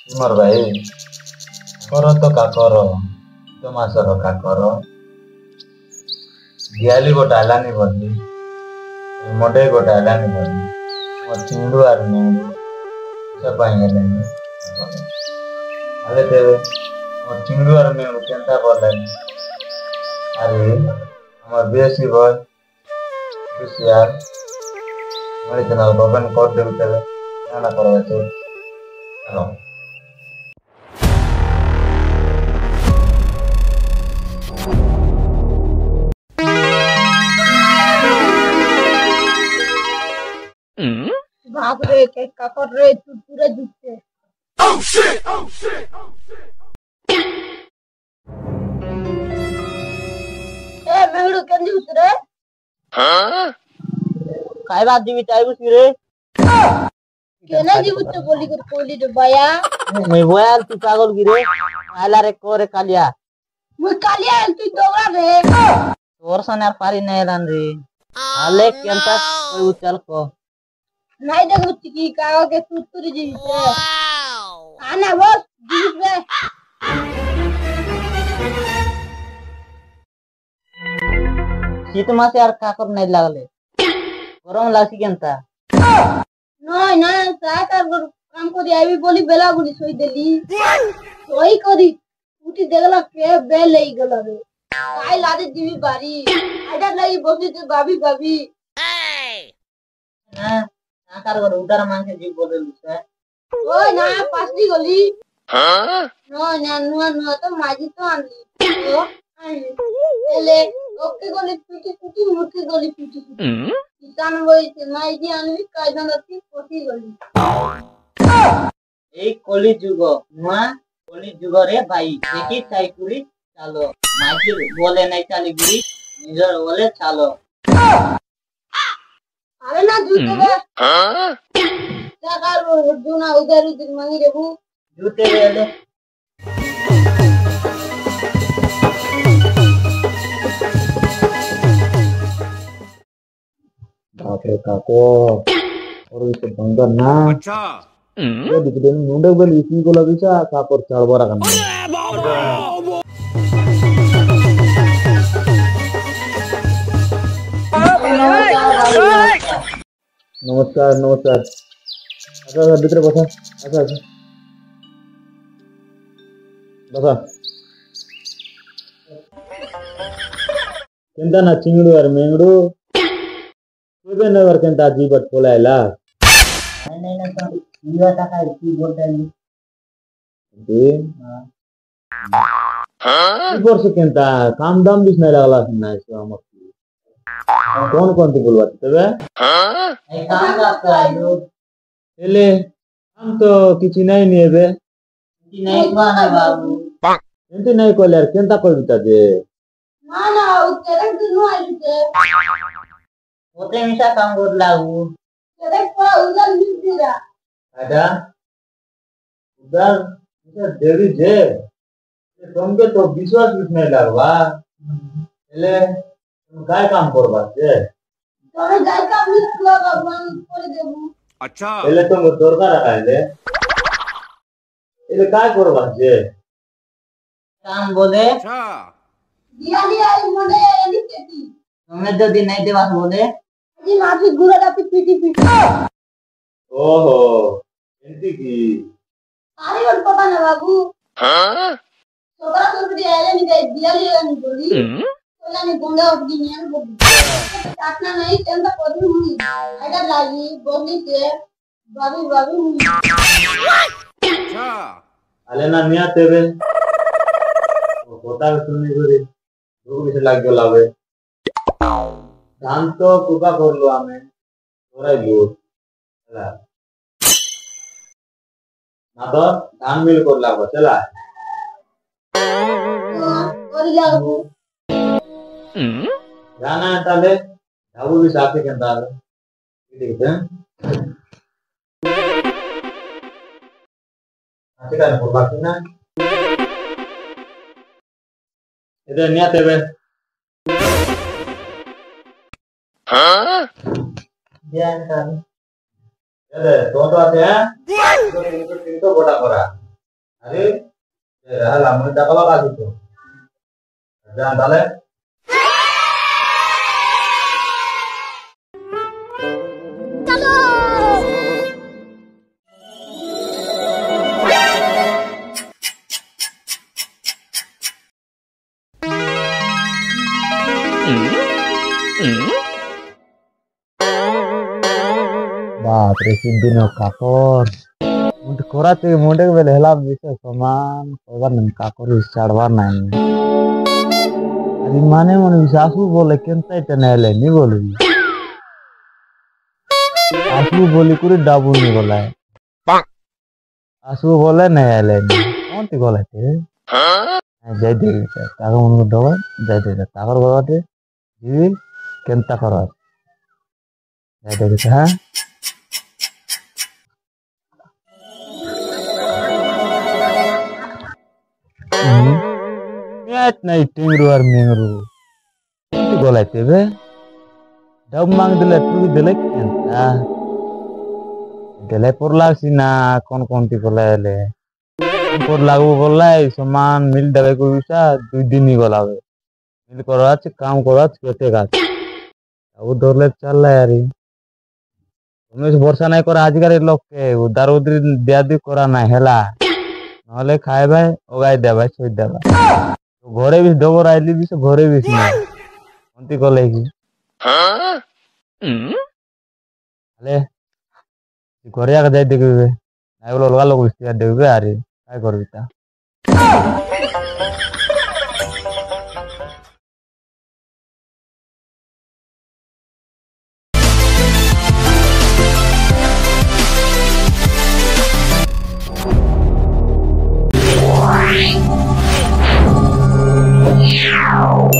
Timor baik. Koro to kakoro. Tomasoro kakoro. Diali goda alani bodli. Mode goda alani bodli. Mo chindu arne. Sapangelani. Ale tebe. Mo chindu arne kenta bolani. Ari. Amar BSc boy. PCR. Mari kenal baban kod debu tebe. Nana koro itu. Halo. बाप रे क्या कर रहे तू पूरा जुटते ए मेहड़ू कंदी उतरे काय बात दिवी चाय बुसी रे केना जी उतरे बोली कर कोली रे बाया मैं बोयाल तू पागल गिरे आला रे कोरे कालिया मैं कालिया तू दोगरा रे तोर सनार पारी नहीं रान रे आले केंता कोई उचल को नहीं देख उच्च की कावा के तू तुरी जी आना बस जीवित रे शीत मासे यार काकर नहीं लागले गरम लासी केंता नहीं ना साकार काम को आवी बोली बेला बोली सोई देली सोई करी उठी देखला के बेल लई गला रे काय लादे जीवी बारी आडा लगी बसी ते बाबी बाबी ना साकार कर उधर मांगे जी बोले लुसे ओय ना पासली गली नो ना नुआ नुआ तो माजी तो आनली तो आनली एले ओके गली पिटी पिटी मुठी गली पिटी किसान वही से माजी आनली कायदान रखी पोती गली एक कोली जुगो नुआ कोली जुगो रे भाई देखी साइकुली चालो माजी बोले नहीं चाली गिरी निजर बोले चालो अरे ना जूते रे साकार जुना उधर उधर मांगी रे वो जूते रे ले बाप रे काको और इसे बंगर ना अच्छा ये दिखदे मुंडक बल इसी को लगिचा काकोर चाळबरा करना नमस्कार नमस्कार अच्छा भीतर बसा अच्छा अच्छा बसा केंता ना चिंगड़ू यार मेंगड़ू केबे नगर केंता जीबत पोलायला नहीं ना तो जीवा टाका की बोलते हैं दे हां वर्ष केंता काम दाम बिस नहीं लागला ना इसको हमक कौन कौन ती बोलवा तबे नहीं काम करता है लोग एले हम तो किछि नहीं नेबे नहीं माना बाबू एंती नहीं कोले यार केंता कोई बिता दे ना ना तेरे तो नो आई थे होते मिसा काम कर लागू तेरे को उधर मिल दिया ada उधर इधर देवी जे तुमके तो विश्वास नहीं लागवा एले तुम काय काम करबा जे तोरे गाय का मिल लगा बन कर देबू अच्छा एले तुम दरकार आइले एले काय करबा जे काम बोले अच्छा दिया दिया मोडे एनी केटी तुमने जो दिन नहीं देवा बोले जी माफी गुरा दा पीटी पीटी ओहो एंती की अरे और पता ना बाबू हां सोबरा सोबरी आले नहीं दे दिया लिया नहीं बोली तोला ने गुंडा उठ गई नहीं बोली काटना नहीं चंदा कोदी हुई अगर लागी बोली के बाबू बाबू हुई अच्छा आले ना निया तेबे ओ कोता सुनी करे रोग बिसे लाग गलावे धान तो कुका करलो आमे ओराइलो चला ना तो धान मिल कर लागो चला और जाओ जाना है ताले जाबू भी साथे केंता आले ठीक है आते का बोल बाकी ना इधर निया तेबे हां ध्यान कर चले तो आते हैं तो बोटा करा আরে রাহাল আমি টাকা লাগাছি তো যা তাহলে बाप रे सिद्धू काकोर मुझे कोरा ते मुंडे बेले हेला बिसे समान कोबर न काकोर चढ़वार नहीं अरे माने मन सासू बोले केनता चनेले नहीं बोली सासू बोली कुरी डाबू नहीं बोला है सासू बोले नहीं आले कौन ती बोले थे जय दे तागर मन डबा जय दे तागर बोलाते जी केनता करो जय दे हां मैच नहीं टिंगरू और मिंगरू किसी को लाते बे डब मांग दिले तू दिले केंता दिले पर लागसी ना कौन ती को लाले पर लागू बोलाई सामान मिल देवे को विसा 2 दिन ही गोलावे मिल करो आज काम करो आज केते गाछ अब दौड़ले चल ला यारी तुमे वर्षा नहीं कर आजकार लोग के उधार उधरी दिया दी करा ना हेला नहले खाए भाई ओगाई दे भाई छोड़ दे भाई घरे भी डबर आइली भी से घरे भी नहीं कोनती को लेगी अले घरे आके जाई देखबे नाइ बोलो लगा लोग बिस्ती देखबे आरे काय करबी ता Wow.